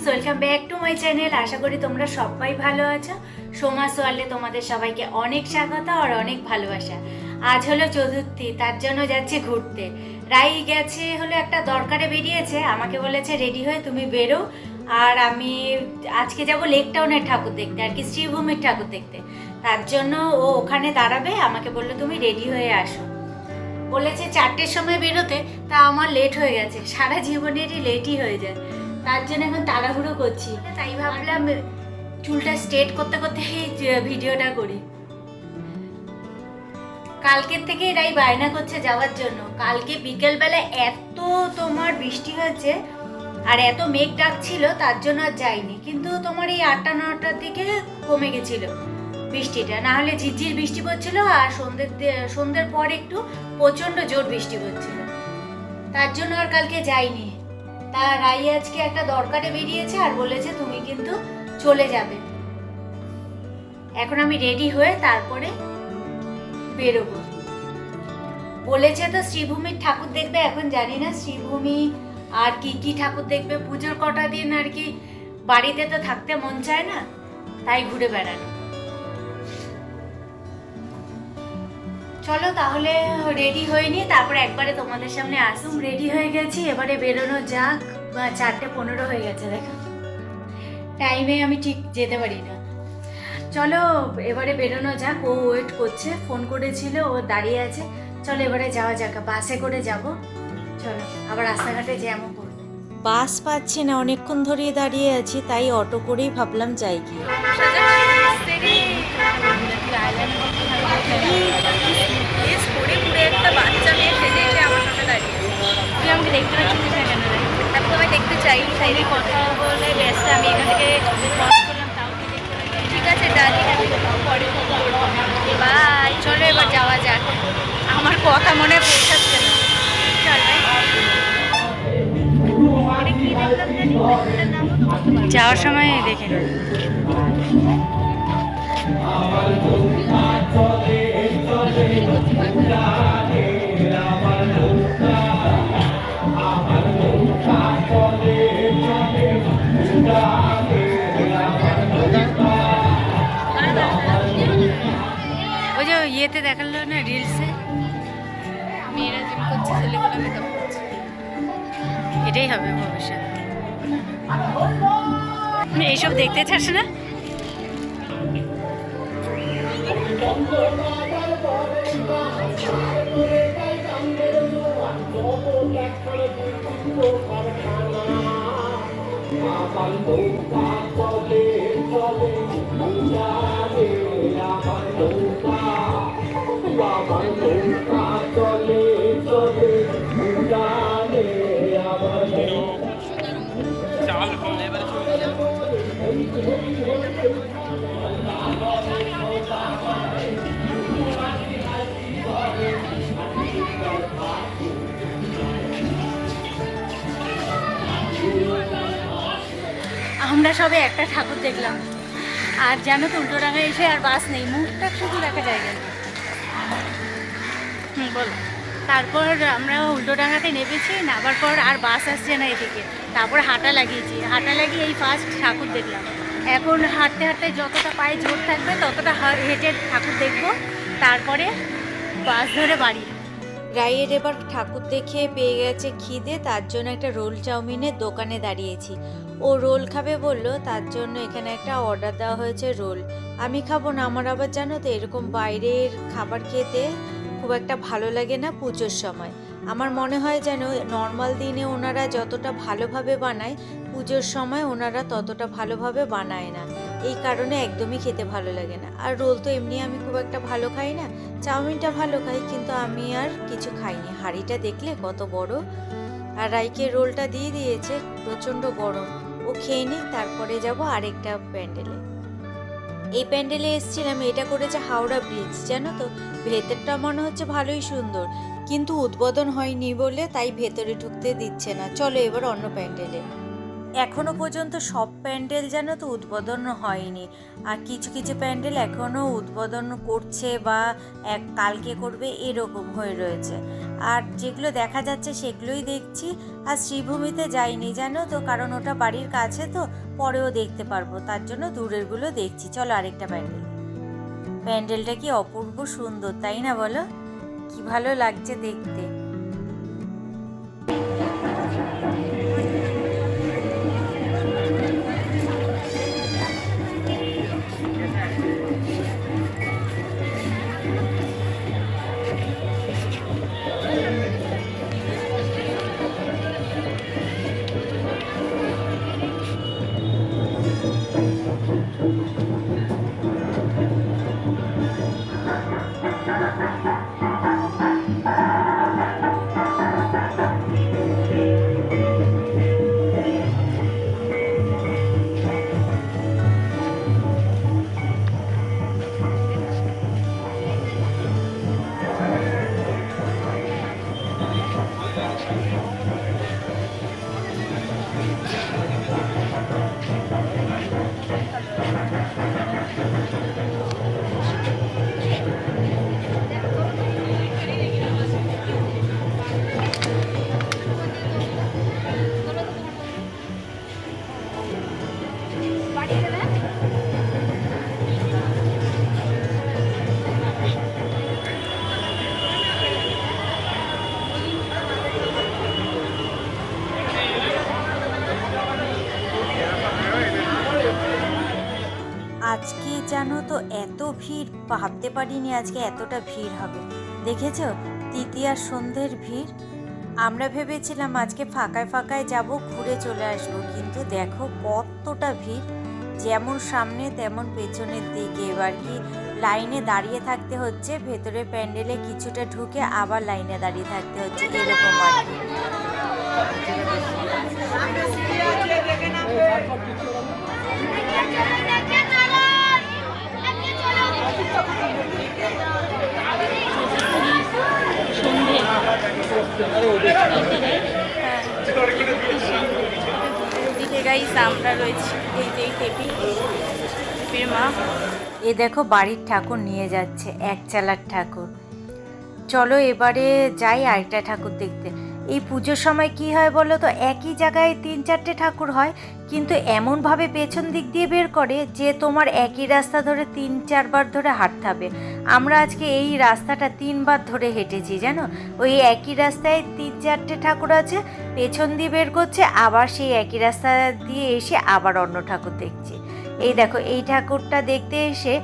Welcome back to my channel. আশা করি তোমরা সবাই ভালো আছো। সোমাস ওয়ার্ল্ডে তোমাদের সবাইকে অনেক স্বাগত আর অনেক ভালোবাসা। আজ হলো চতুর্থী, তার জন্য যাচ্ছি ঘুরতে। রাই গেছে হলো একটা দরকারে বেরিয়েছে, আমাকে বলেছে রেডি হয়ে তুমি বেরো, আর আমি আজকে যাব লেক টাউনের ঠাকুর দেখতে, আর কি শ্রীভূমির ঠাকুর দেখতে। তার জন্য ও ওখানে দাঁড়াবে, আমাকে বললো তুমি রেডি হয়ে আসো। বলেছে 4টের সময় বেরোতে, তা আমার লেট হয়ে গেছে, সারা জীবনেরই লেটই হয়ে যায়। তার জন্য এখন তাড়াহুড়ো করছি, তাই ভাবলাম চুলটা স্ট্রেট করতে করতে ভিডিওটা করি। কালকের থেকে এরাই বায়না করছে যাওয়ার জন্য। কালকে বিকেলবেলা এত তোমার বৃষ্টি হয়েছে আর এত মেঘ ডাকছিল, তার জন্য আর যাইনি। কিন্তু তোমার এই 8টা-9টার দিকে কমে গেছিল বৃষ্টিটা, না হলে ঝিরঝির বৃষ্টি পড়ছিল, আর সন্ধ্যের পর একটু প্রচণ্ড জোর বৃষ্টি পড়ছিল, তার জন্য আর কালকে যাইনি। তা রাই আজকে একটা দরকারে বেরিয়েছে আর বলেছে তুমি কিন্তু চলে যাবে। এখন আমি রেডি হয়ে তারপরে বেরোবো। বলেছে তো শ্রীভূমির ঠাকুর দেখবে, এখন জানি না শ্রীভূমি আর কি কি ঠাকুর দেখবে। পুজোর কটা দিন আর কি বাড়িতে তো থাকতে মন চায় না, তাই ঘুরে বেড়ানো। চলো তাহলে রেডি হয়ে নি, তারপরে একবারে তোমাদের সামনে আসুম। রেডি হয়ে গেছি, এবারে বেরোনো যাক। 4:15 হয়ে গেছে, দেখো টাইমে আমি ঠিক যেতে পারি না। চলো এবারে বেরোনো যাক। ও ওয়েট করছে, ফোন করেছিল, ও দাঁড়িয়ে আছে। চলো এবারে যাওয়া যাক, বাসে করে যাব। চলো, আবার রাস্তাঘাটে জ্যামও করবে। বাস পাচ্ছি না, অনেকক্ষণ ধরেই দাঁড়িয়ে আছি, তাই অটো করেই ভাবলাম যাই কি। একটা বাচ্চা মেয়ে সেজে এসে আমার সামনে দাঁড়িয়ে, তুই আমাকে দেখতে পাচ্ছিস না কেন? তারপর আমি দেখতে চাই, সাইডে কথা বলে ব্যস্ত, আমি এখান থেকে ক্রস করলাম, তাও ঠিক আছে ডার্লিং, আমি পরে বাই। চলো এবার যাওয়া যাক, আমার কথা মনে পৌঁছাচ্ছে না। চল যাওয়ার সময় দেখে নেব। ওই যে ইয়েতে দেখালো না, রিলসে মেয়েরা জিম করছে, ছেলেগুলো মেকআপ করছে। এটাই হবে ভবিষ্যৎ। এইসব দেখতে চাস না? আমরা সবে একটা ঠাকুর দেখলাম, আর জানো তো উল্টোডাঙায় এসে আর বাস নেই, মুখটা শুধু দেখা যায় গেল। বলো। তারপর আমরা উল্টোডাঙাতে নেমেছি, নামার পর আর বাস আসছে না এদিকে, তারপর হাঁটা লাগিয়েছি, হাঁটা লাগিয়ে এই ফার্স্ট ঠাকুর দেখলাম। এখন হাঁটতে হাঁটতে যতটা পায়ে জোর থাকবে ততটা হেঁটে ঠাকুর দেখবো, তারপরে বাস ধরে বাড়ি। রাইয়ের এবার ঠাকুর দেখে পেয়ে গেছে খিদে, তার জন্য একটা রোল চাউমিনের দোকানে দাঁড়িয়েছি। ও রোল খাবে বললো, তার জন্য এখানে একটা অর্ডার দেওয়া হয়েছে রোল। আমি খাবো না, আমার আবার জানো তো এরকম বাইরের খাবার খেতে খুব একটা ভালো লাগে না পুজোর সময়। আমার মনে হয় যেন নর্মাল দিনে ওনারা যতটা ভালোভাবে বানায়, পুজোর সময় ওনারা ততটা ভালোভাবে বানায় না, এই কারণে একদমই খেতে ভালো লাগে না। আর রোল তো এমনি আমি খুব একটা ভালো খাই না, চাউমিনটা ভালো খাই, কিন্তু আমি আর কিছু খাইনি। হাঁড়িটা দেখলে কত বড়, আর রাইকে রোলটা দিয়ে দিয়েছে, প্রচণ্ড গরম। ও খেয়ে নিক, তারপরে যাব আরেকটা প্যান্ডেলে। এই প্যান্ডেলে এসেছিলাম, এটা করেছে হাওড়া ব্রিজ, জানো তো। ভেতরটা মনে হচ্ছে ভালোই সুন্দর, কিন্তু উদ্বোধন হয়নি বলে তাই ভেতরে ঢুকতে দিচ্ছে না। চলো এবার অন্য প্যান্ডেলে। এখনো পর্যন্ত সব প্যান্ডেল যেন তো উদ্বোধন হয়নি, আর কিছু কিছু প্যান্ডেল এখনও উদ্বোধন করছে বা কালকে করবে এরকম হয়ে রয়েছে। আর যেগুলো দেখা যাচ্ছে সেগুলোই দেখছি। আর শ্রীভূমিতে যাইনি জানো তো, কারণ ওটা বাড়ির কাছে তো, পরেও দেখতে পারবো, তার জন্য দূরেরগুলো দেখছি। চলো আরেকটা প্যান্ডেল। প্যান্ডেলটা কি অপূর্ব সুন্দর, তাই না বলো? কি ভালো লাগছে দেখতে। আজকে জানো তো এত ভিড়, ভাবতে পারিনি আজকে এতটা ভিড় হবে। দেখেছো তৃতীয়ার সন্ধ্যের ভিড়। আমরা ভেবেছিলাম আজকে ফাঁকায় ফাঁকায় যাব, ঘুরে চলে আসবো, কিন্তু দেখো কতটা ভিড়, যেমন সামনে তেমন পেছনের দিকে। এবার কি লাইনে দাঁড়িয়ে থাকতে হচ্ছে, ভেতরে প্যান্ডেলে কিছুটা ঢুকে আবার লাইনে দাঁড়িয়ে থাকতে হচ্ছে, এরকম আর কি। আমরা রয়েছি এই যে টেপির মা। এ দেখো বাড়ির ঠাকুর নিয়ে যাচ্ছে, এক চালার ঠাকুর। চলো এবারে যাই আরেকটা ঠাকুর দেখতে। এই পুজোর সময় কি হয় বলো তো, একই জায়গায় 3-4টে ঠাকুর হয়, কিন্তু এমনভাবে পেছন দিক দিয়ে বের করে যে তোমার একই রাস্তা ধরে 3-4 বার ধরে হাঁটতে হবে। আমরা আজকে এই রাস্তাটা 3 বার ধরে হেঁটেছি জানো। ওই একই রাস্তায় 3-4টে ঠাকুর আছে, পেছন দিয়ে বের করছে, আবার সেই একই রাস্তা দিয়ে এসে আবার অন্য ঠাকুর দেখছি। এই দেখো এই ঠাকুরটা দেখতে এসে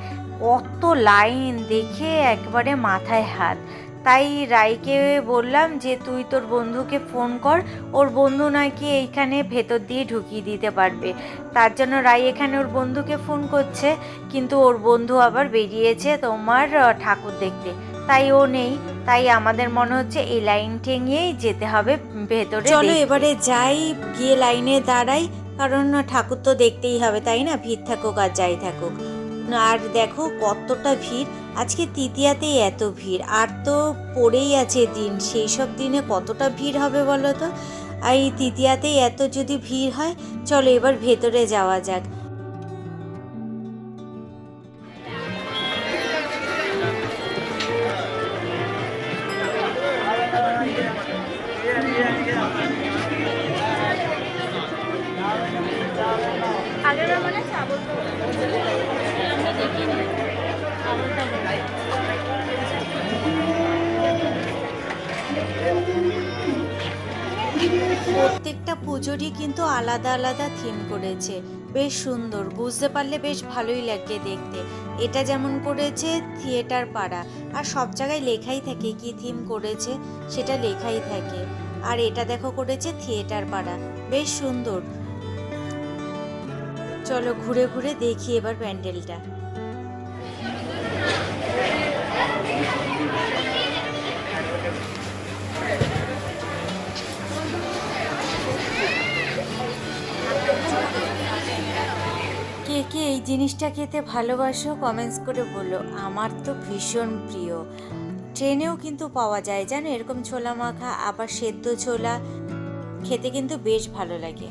কত লাইন, দেখে একবারে মাথায় হাত। তাই রাইকে বললাম যে তুই তোর বন্ধুকে ফোন কর, ওর বন্ধু নাকি এইখানে ভেতর দিয়ে ঢুকিয়ে দিতে পারবে। তার জন্য রাই এখানে ওর বন্ধুকে ফোন করছে, কিন্তু ওর বন্ধু আবার বেরিয়েছে তোমার ঠাকুর দেখতে, তাই ও নেই। তাই আমাদের মনে হচ্ছে এই লাইন ঠেঙিয়েই যেতে হবে ভেতরে। চলো এবারে যাই, গিয়ে লাইনে দাঁড়াই, কারণ ঠাকুর তো দেখতেই হবে, তাই না, ভিড় থাকুক আর যাই থাকুক। আর দেখো কতটা ভিড়, আজকে তৃতীয়াতেই এত ভিড়, আর তো পড়েই আছে দিন, সেই সব দিনে কতটা ভিড় হবে বলো তো। আর এই তৃতীয়াতেই এত যদি ভিড় হয়, চলো এবার ভেতরে যাওয়া যাক। আগের মানে চাবল প্রত্যেকটা পুজোরই কিন্তু আলাদা আলাদা থিম করেছে, বেশ সুন্দর, বুঝতে পারলে বেশ ভালোই লাগে দেখতে। এটা যেমন করেছে থিয়েটার পাড়া, আর সব জায়গায় লেখাই থাকে কি থিম করেছে, সেটা লেখাই থাকে। আর এটা দেখো করেছে থিয়েটার পাড়া, বেশ সুন্দর। চলো ঘুরে ঘুরে দেখি এবার প্যান্ডেলটা। কে কে এই জিনিসটা খেতে ভালোবাসো কমেন্টস করে বলো, আমার তো ভীষণ প্রিয়। ট্রেনেও কিন্তু পাওয়া যায় জানো এরকম ছোলা মাখা, আবার সেদ্ধ ছোলা, খেতে কিন্তু বেশ ভালো লাগে।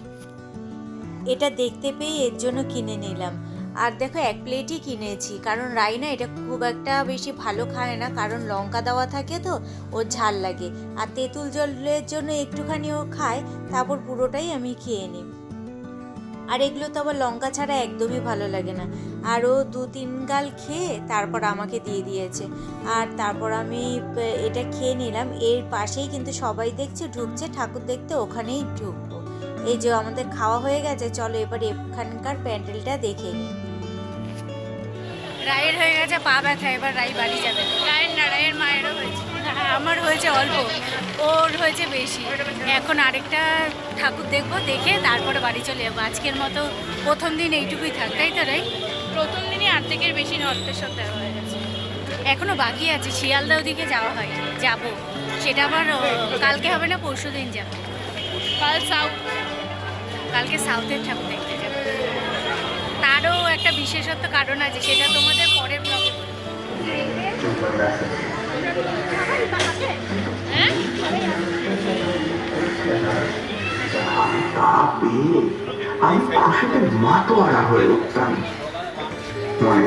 এটা দেখতে পেয়ে এর জন্য কিনে নিলাম। আর দেখো এক প্লেটই কিনেছি, কারণ রাইনা এটা খুব একটা বেশি ভালো খায় না, কারণ লঙ্কা দেওয়া থাকে তো ওর ঝাল লাগে। আর তেঁতুল জলের জন্য একটুখানি ও খায়, তারপর পুরোটাই আমি খেয়ে নিই। আর এগুলো তো আবার লঙ্কা ছাড়া একদমই ভালো লাগে না। আর ও 2-3 গাল খেয়ে তারপর আমাকে দিয়ে দিয়েছে। আর তারপর আমি এটা খেয়ে নিলাম। এর পাশেই কিন্তু সবাই দেখছে ঢুকছে ঠাকুর দেখতে, ওখানেই ঢুকবো। এই যে আমাদের খাওয়া হয়ে গেছে, চলো এবার এখানকার প্যান্ডেলটা দেখে নিই। রায়ের হয়ে গেছে পা ব্যথা, এবার রাই বাড়ি যাবে। রায়ের না, রায়ের মায়েরও হয়েছে। আমার হয়েছে অল্প, ওর হয়েছে বেশি। এখন আরেকটা ঠাকুর দেখবো, দেখে তারপরে বাড়ি চলে যাবো। আজকের মতো প্রথম দিন এইটুকুই থাক, তাই তো রাই? প্রথম দিনই অর্ধেকের বেশি নর্থেশ্বর দেওয়া হয়ে গেছে। এখনো বাকি আছে, শিয়ালদা ওদিকে যাওয়া হয়, যাব। সেটা আবার কালকে হবে না, পরশু দিন যাবো। কাল সাউথ, কালকে সাউথের ঠাকুর দেখতে যাবো। তারও একটা বিশেষত্ব কারণ আছে, সেটা তোমাদের পরের ব্লগে বলবো। হ্যাঁ আমি খুশিতে মাতোয়ারা হয়ে উঠতাম। মনে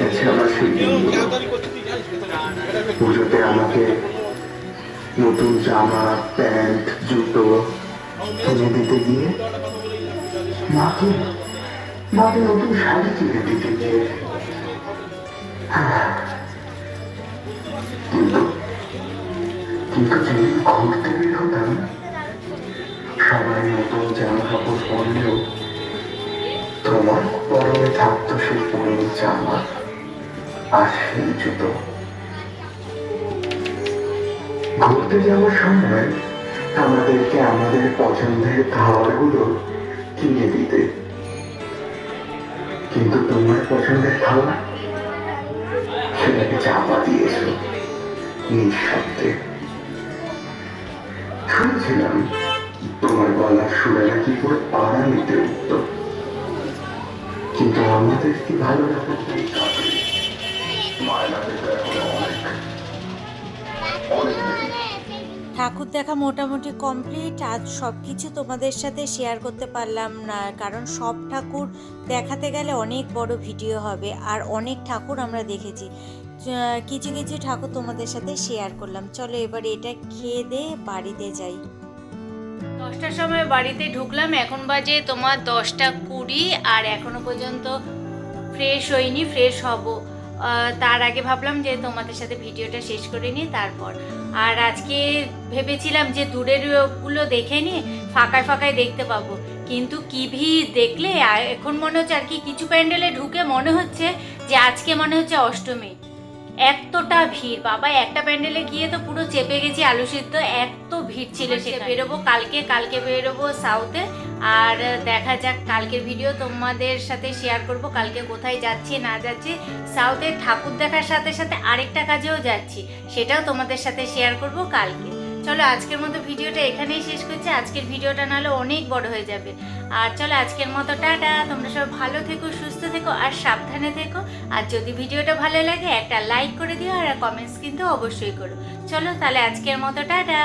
আছে আমার সেই দিনগুলো। পুজোতে আমাকে নতুন জামা, প্যান্ট, জুতো কিনে দিতে গিয়ে মাকে নতুন শাড়ি কিনে দিতে গিয়ে কিন্তু যেদিন ঘুরতে বের হতাম, সবাই নতুন জামা কাপড় পরলেও তোমার পরনে থাকতো সেই পুরনো জামা আর সেই জুতো। ঘুরতে যাওয়ার সময় আমাদেরকে আমাদের পছন্দের খাবারগুলো কিনে দিতে, কিন্তু তোমার পছন্দের খাবার সেটাকে চাপা দিয়েছ নিঃশব্দে। শুনেছিলাম তোমার গলার সুরে নাকি পুরো পাড়া নিতে উঠত, কিন্তু আমাদের কি ভালো লাগে মায়নাতে তো এখন অনেক ঠাকুর দেখা মোটামুটি কমপ্লিট। আজ সব কিছু তোমাদের সাথে শেয়ার করতে পারলাম না, কারণ সব ঠাকুর দেখাতে গেলে অনেক বড় ভিডিও হবে, আর অনেক ঠাকুর আমরা দেখেছি। কিছু কিছু ঠাকুর তোমাদের সাথে শেয়ার করলাম। চলো এবার এটা খেয়ে দিয়ে বাড়িতে যাই। 10টার সময় বাড়িতে ঢুকলাম, এখন বাজে তোমার 10টা 20, আর এখনো পর্যন্ত ফ্রেশ হইনি। ফ্রেশ হব, তার আগে ভাবলাম যে তোমাদের সাথে ভিডিওটা শেষ করে নিই তারপর। আর আজকে ভেবেছিলাম যে দূরের গুলো দেখে নিয়ে ফাঁকায় ফাঁকায় দেখতে পাবো, কিন্তু কি ভিড় দেখলে এখন মনে হচ্ছে, আর কি কিছু প্যান্ডেলে ঢুকে মনে হচ্ছে যে আজকে মনে হচ্ছে অষ্টমী। এতটা ভিড় বাবা, একটা প্যান্ডেলে গিয়ে তো পুরো চেপে গেছি আলু সিদ্ধ, এত ভিড় ছিল। সেটা বেরোবো কালকে বেরোবো সাউথে। আর দেখা যাক, কালকের ভিডিও তোমাদের সাথে শেয়ার করব, কালকে কোথায় যাচ্ছি না যাচ্ছি। সাউথে ঠাকুর দেখার সাথে সাথে আরেকটা কাজেও যাচ্ছি, সেটাও তোমাদের সাথে শেয়ার করব কালকে। চলো আজকের মতো ভিডিওটা এখানেই শেষ করছি। আজকের ভিডিওটা নাহলে অনেক বড় হয়ে যাবে। আর চলো আজকের মতো টাটা। তোমরা সবাই ভালো থেকো, সুস্থ থেকো আর সাবধানে থেকো। আর যদি ভিডিওটা ভালো লাগে একটা লাইক করে দিও, আর কমেন্টস কিন্তু অবশ্যই করো। চলো তাহলে আজকের মতো টাটা।